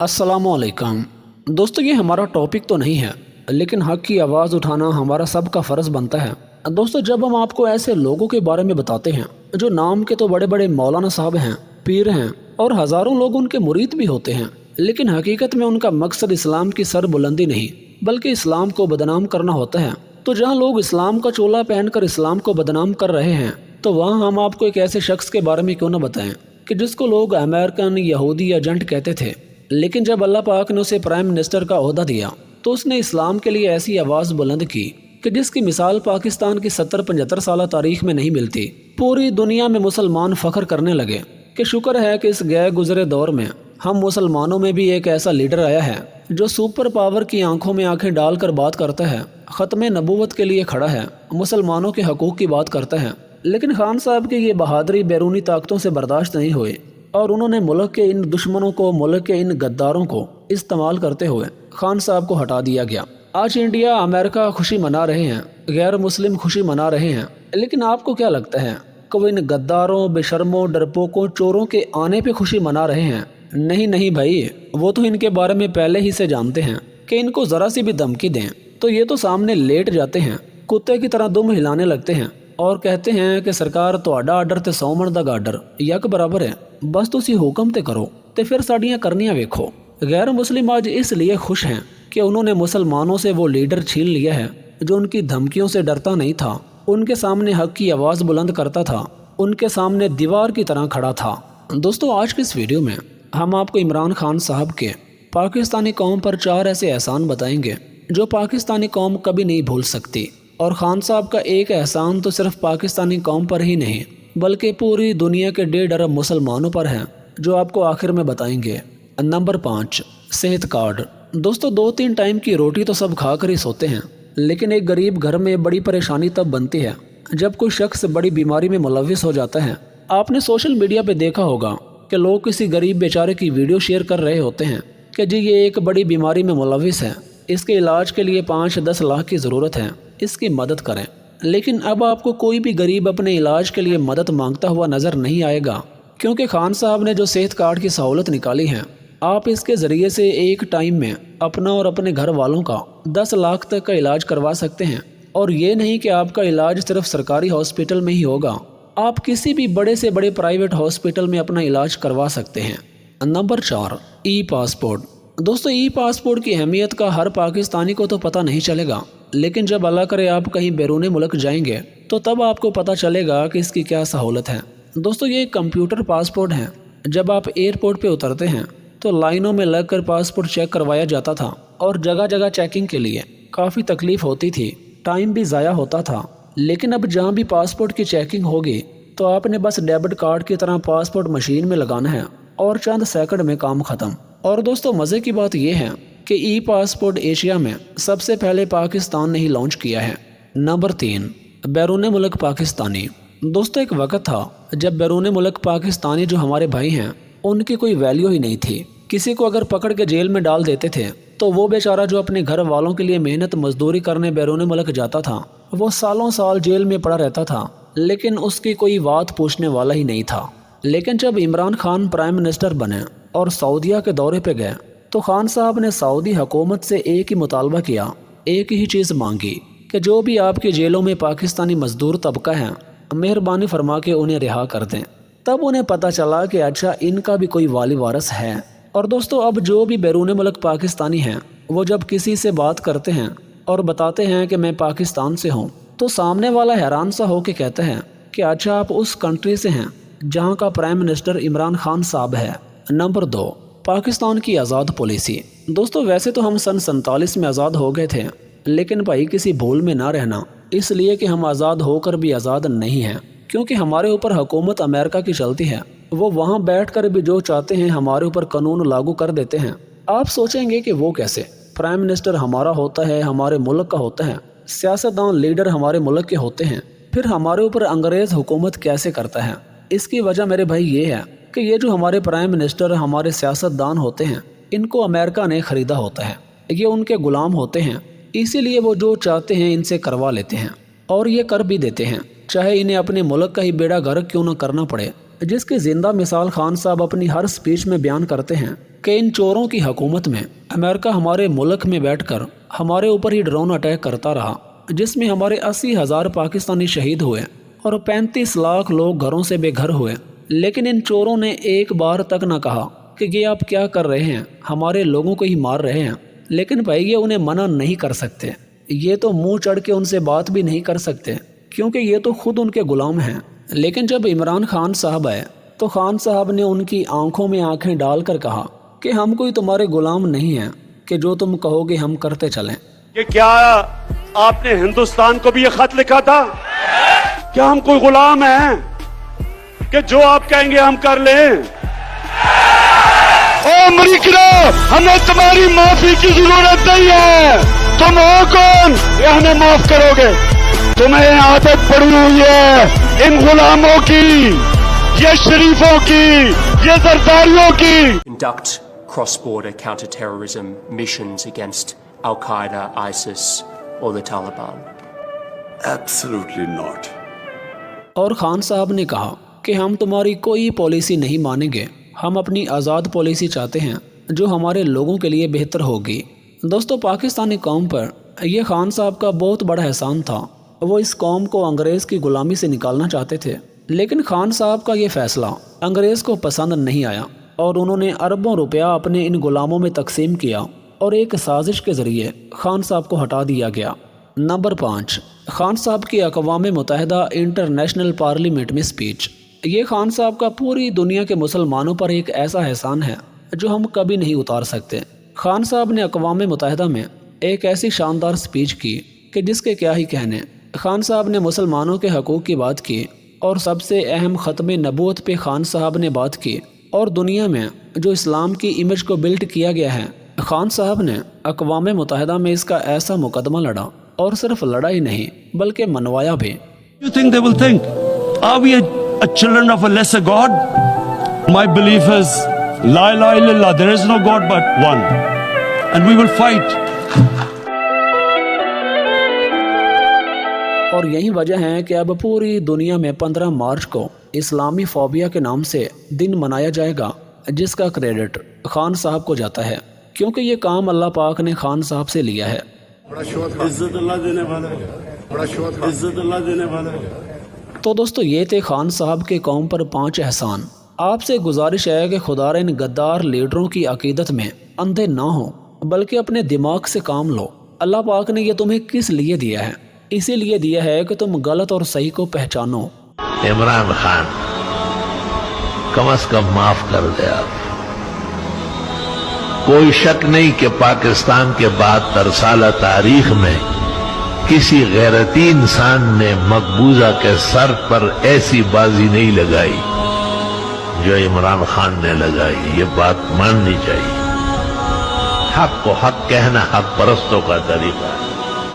अस्सलामुअलैकुम। दोस्तों, ये हमारा टॉपिक तो नहीं है, लेकिन हक़ की आवाज़ उठाना हमारा सबका फ़र्ज़ बनता है। दोस्तों, जब हम आपको ऐसे लोगों के बारे में बताते हैं जो नाम के तो बड़े बड़े मौलाना साहब हैं, पीर हैं और हज़ारों लोग उनके मुरीद भी होते हैं, लेकिन हकीकत में उनका मकसद इस्लाम की सरबुलंदी नहीं बल्कि इस्लाम को बदनाम करना होता है। तो जहाँ लोग इस्लाम का चोला पहनकर इस्लाम को बदनाम कर रहे हैं, तो वहाँ हम आपको एक ऐसे शख्स के बारे में क्यों न बताएं कि जिसको लोग अमेरिकन यहूदी एजेंट कहते थे, लेकिन जब अल्लाह पाक ने उसे प्राइम मिनिस्टर का ओहदा दिया तो उसने इस्लाम के लिए ऐसी आवाज़ बुलंद की कि जिसकी मिसाल पाकिस्तान की 70-75 साल तारीख में नहीं मिलती। पूरी दुनिया में मुसलमान फ़ख्र करने लगे कि शुक्र है कि इस गए गुजरे दौर में हम मुसलमानों में भी एक ऐसा लीडर आया है जो सुपर पावर की आंखों में आंखें डालकर बात करता है, ख़त्म नबूवत के लिए खड़ा है, मुसलमानों के हकूक़ की बात करता है। लेकिन खान साहब की ये बहादुरी बैरूनी ताकतों से बर्दाश्त नहीं हुई और उन्होंने मुल्क के इन दुश्मनों को, मुल्क के इन गद्दारों को इस्तेमाल करते हुए खान साहब को हटा दिया गया। आज इंडिया, अमेरिका खुशी मना रहे हैं, गैर मुस्लिम खुशी मना रहे हैं, लेकिन आपको क्या लगता है कि वो इन गद्दारों, बेशर्मों, डरपोकों, चोरों के आने पे खुशी मना रहे हैं? नहीं नहीं भाई, वो तो इनके बारे में पहले ही से जानते हैं कि इनको ज़रा सी भी धमकी दें तो ये तो सामने लेट जाते हैं, कुत्ते की तरह दुम हिलाने लगते हैं और कहते हैं कि सरकार ਤੁਹਾਡਾ ਆਰਡਰ ਤੇ 100 ਮਣ ਦਾ ਗਾਰਡਰ ਯਕ ਬਰਾਬਰ है, बस तुसी हुक्म ते करो तो फिर साड़ियाँ करनियाँ वेखो। गैर मुस्लिम आज इसलिए खुश हैं कि उन्होंने मुसलमानों से वो लीडर छीन लिया है जो उनकी धमकियों से डरता नहीं था, उनके सामने हक की आवाज़ बुलंद करता था, उनके सामने दीवार की तरह खड़ा था। दोस्तों, आज की इस वीडियो में हम आपको इमरान खान साहब के पाकिस्तानी कौम पर 4 ऐसे एहसान बताएंगे जो पाकिस्तानी कौम कभी नहीं भूल सकती। और खान साहब का एक एहसान तो सिर्फ पाकिस्तानी कौम पर ही नहीं बल्कि पूरी दुनिया के 1.5 अरब मुसलमानों पर हैं, जो आपको आखिर में बताएंगे। नंबर 5, सेहत कार्ड। दोस्तों, 2-3 टाइम की रोटी तो सब खा कर ही सोते हैं, लेकिन एक गरीब घर में बड़ी परेशानी तब बनती है जब कोई शख्स बड़ी बीमारी में मुलविस हो जाता है। आपने सोशल मीडिया पर देखा होगा कि लोग किसी गरीब बेचारे की वीडियो शेयर कर रहे होते हैं कि जी ये एक बड़ी बीमारी में मुलविस है, इसके इलाज के लिए 5-10 लाख की ज़रूरत है, इसकी मदद करें। लेकिन अब आपको कोई भी गरीब अपने इलाज के लिए मदद मांगता हुआ नज़र नहीं आएगा, क्योंकि खान साहब ने जो सेहत कार्ड की सहूलत निकाली है, आप इसके ज़रिए से एक टाइम में अपना और अपने घर वालों का 10 लाख तक का इलाज करवा सकते हैं। और ये नहीं कि आपका इलाज सिर्फ सरकारी हॉस्पिटल में ही होगा, आप किसी भी बड़े से बड़े प्राइवेट हॉस्पिटल में अपना इलाज करवा सकते हैं। नंबर 4, ई पासपोर्ट। दोस्तों, ई पासपोर्ट की अहमियत का हर पाकिस्तानी को तो पता नहीं चलेगा, लेकिन जब अल्लाह करे आप कहीं बैरून मुल्क जाएंगे तो तब आपको पता चलेगा कि इसकी क्या सहूलत है। दोस्तों, ये एक कंप्यूटर पासपोर्ट है। जब आप एयरपोर्ट पे उतरते हैं तो लाइनों में लगकर पासपोर्ट चेक करवाया जाता था और जगह जगह चेकिंग के लिए काफ़ी तकलीफ़ होती थी, टाइम भी ज़ाया होता था। लेकिन अब जहाँ भी पासपोर्ट की चेकिंग होगी तो आपने बस डेबिट कार्ड की तरह पासपोर्ट मशीन में लगाना है और चंद सेकंड में काम ख़त्म। और दोस्तों, मज़े की बात यह है कि ई पासपोर्ट एशिया में सबसे पहले पाकिस्तान ने ही लॉन्च किया है। नंबर 3, बैरून मुल्क पाकिस्तानी। दोस्तों, एक वक्त था जब बैरून मुल्क पाकिस्तानी जो हमारे भाई हैं उनकी कोई वैल्यू ही नहीं थी। किसी को अगर पकड़ के जेल में डाल देते थे तो वो बेचारा जो अपने घर वालों के लिए मेहनत मजदूरी करने बैरून मुल्क जाता था वो सालों साल जेल में पड़ा रहता था, लेकिन उसकी कोई बात पूछने वाला ही नहीं था। लेकिन जब इमरान खान प्राइम मिनिस्टर बने और सऊदीया के दौरे पे गए तो खान साहब ने सऊदी हुकूमत से एक ही मुतालबा किया, एक ही चीज़ मांगी कि जो भी आपकी जेलों में पाकिस्तानी मजदूर तबका है, मेहरबानी फरमा के उन्हें रिहा कर दें। तब उन्हें पता चला कि अच्छा, इनका भी कोई वाली वारस है। और दोस्तों, अब जो भी बैरून मुल्क पाकिस्तानी हैं वो जब किसी से बात करते हैं और बताते हैं कि मैं पाकिस्तान से हूँ, तो सामने वाला हैरान सा हो के कहता है कि अच्छा, आप उस कंट्री से हैं जहाँ का प्राइम मिनिस्टर इमरान खान साहब है। नंबर 2, पाकिस्तान की आज़ाद पॉलिसी। दोस्तों, वैसे तो हम सन 47 में आज़ाद हो गए थे, लेकिन भाई किसी भूल में ना रहना, इसलिए कि हम आज़ाद होकर भी आज़ाद नहीं हैं, क्योंकि हमारे ऊपर हुकूमत अमेरिका की चलती है। वो वहाँ बैठकर भी जो चाहते हैं हमारे ऊपर कानून लागू कर देते हैं। आप सोचेंगे कि वो कैसे? प्राइम मिनिस्टर हमारा होता है, हमारे मुल्क का होता है, सियासतदान लीडर हमारे मुल्क के होते हैं, फिर हमारे ऊपर अंग्रेज़ हुकूमत कैसे करता है? इसकी वजह मेरे भाई ये है कि ये जो हमारे प्राइम मिनिस्टर, हमारे सियासतदान होते हैं, इनको अमेरिका ने ख़रीदा होता है, ये उनके ग़ुलाम होते हैं, इसीलिए वो जो चाहते हैं इनसे करवा लेते हैं और ये कर भी देते हैं, चाहे इन्हें अपने मुल्क का ही बेड़ा गर्क क्यों न करना पड़े। جس کی زندہ مثال خان صاحب اپنی ہر سپیچ میں بیان کرتے ہیں کہ ان چوروں کی حکومت میں امریکہ ہمارے ملک میں بیٹھ کر ہمارے اوپر ہی ڈرون اٹیک کرتا رہا، جس میں ہمارے 80,000 پاکستانی شہید ہوئے اور 35 لاکھ لوگ گھروں سے بے گھر ہوئے، لیکن ان چوروں نے ایک بار تک نہ کہا کہ یہ آپ کیا کر رہے ہیں، ہمارے لوگوں کو ہی مار رہے ہیں۔ لیکن بھائی یہ انہیں منع نہیں کر سکتے، یہ تو منہ چڑھ کے ان سے بات بھی نہیں کر سکتے کیونکہ یہ تو خود ان کے غلام ہیں۔ لیکن جب عمران خان صاحب آئے تو خان صاحب نے ان کی آنکھوں میں آنکھیں ڈال کر کہا کہ ہم کوئی تمہارے غلام نہیں ہیں کہ جو تم کہو گے ہم کرتے چلیں۔ کہ کیا آپ نے ہندوستان کو بھی یہ خط لکھا تھا؟ کیا ہم کوئی غلام ہیں کہ جو آپ کہیں گے ہم کر لیں؟ او امریکہ، ہمیں تمہاری معافی کی ضرورت نہیں ہے، تم ہو کون یہ ہمیں معاف کرو گے؟ تمہیں عادت پڑی ہوئی ہے ان غلاموں کی، یہ شریفوں کی، یہ زرداریوں کی۔ Conduct cross-border counter-terrorism missions against Al-Qaeda, ISIS or the Taliban? Absolutely not. اور خان صاحب نے کہا کہ ہم تمہاری کوئی پالیسی نہیں مانیں گے، ہم اپنی آزاد پالیسی چاہتے ہیں جو ہمارے لوگوں کے لیے بہتر ہوگی۔ دوستو، پاکستانی قوم پر یہ خان صاحب کا بہت بڑا احسان تھا، وہ اس قوم کو انگریز کی غلامی سے نکالنا چاہتے تھے، لیکن خان صاحب کا یہ فیصلہ انگریز کو پسند نہیں آیا اور انہوں نے اربوں روپیہ اپنے ان غلاموں میں تقسیم کیا اور ایک سازش کے ذریعے خان صاحب کو ہٹا دیا گیا۔ نمبر 5، خان صاحب کی اقوام متحدہ انٹرنیشنل پارلیمنٹ میں سپیچ۔ یہ خان صاحب کا پوری دنیا کے مسلمانوں پر ایک ایسا احسان ہے جو ہم کبھی نہیں اتار سکتے۔ خان صاحب نے اقوام متحدہ میں ایک ایسی شاندار سپیچ کی کہ جس کے کیا ہی کہنے۔ خان صاحب نے مسلمانوں کے حقوق کی بات کی اور سب سے اہم ختم نبوت پہ خان صاحب نے بات کی، اور دنیا میں جو اسلام کی امیج کو بلڈ کیا گیا ہے، خان صاحب نے اقوام متحدہ میں اس کا ایسا مقدمہ لڑا، اور صرف لڑا ہی نہیں بلکہ منوایا بھی۔ You think they will think, are we a children of a lesser God? My belief is, la ilaha illallah, there is no God but one. And we will fight. اور یہی وجہ ہے کہ اب پوری دنیا میں 15 مارچ کو اسلامی فوبیا کے نام سے دن منایا جائے گا، جس کا کریڈٹ خان صاحب کو جاتا ہے، کیونکہ یہ کام اللہ پاک نے خان صاحب سے لیا ہے۔ عزت اللہ دینے والا ہے، عزت اللہ دینے والا ہے۔ تو دوستو، یہ تھے خان صاحب کے قوم پر 5 احسان۔ آپ سے گزارش ہے کہ خدا ان غدار لیڈروں کی عقیدت میں اندھے نہ ہوں بلکہ اپنے دماغ سے کام لو۔ اللہ پاک نے یہ تمہیں کس لیے دیا ہے؟ اسی لیے دیا ہے کہ تم غلط اور صحیح کو پہچانو۔ عمران خان، کم از کم معاف کر دے آپ۔ کوئی شک نہیں کہ پاکستان کے بعد ترسالہ تاریخ میں کسی غیرتی انسان نے مقبوضہ کے سر پر ایسی بازی نہیں لگائی جو عمران خان نے لگائی۔ یہ بات ماننی چاہیے۔ حق کو حق کہنا حق پرستوں کا طریقہ ہے۔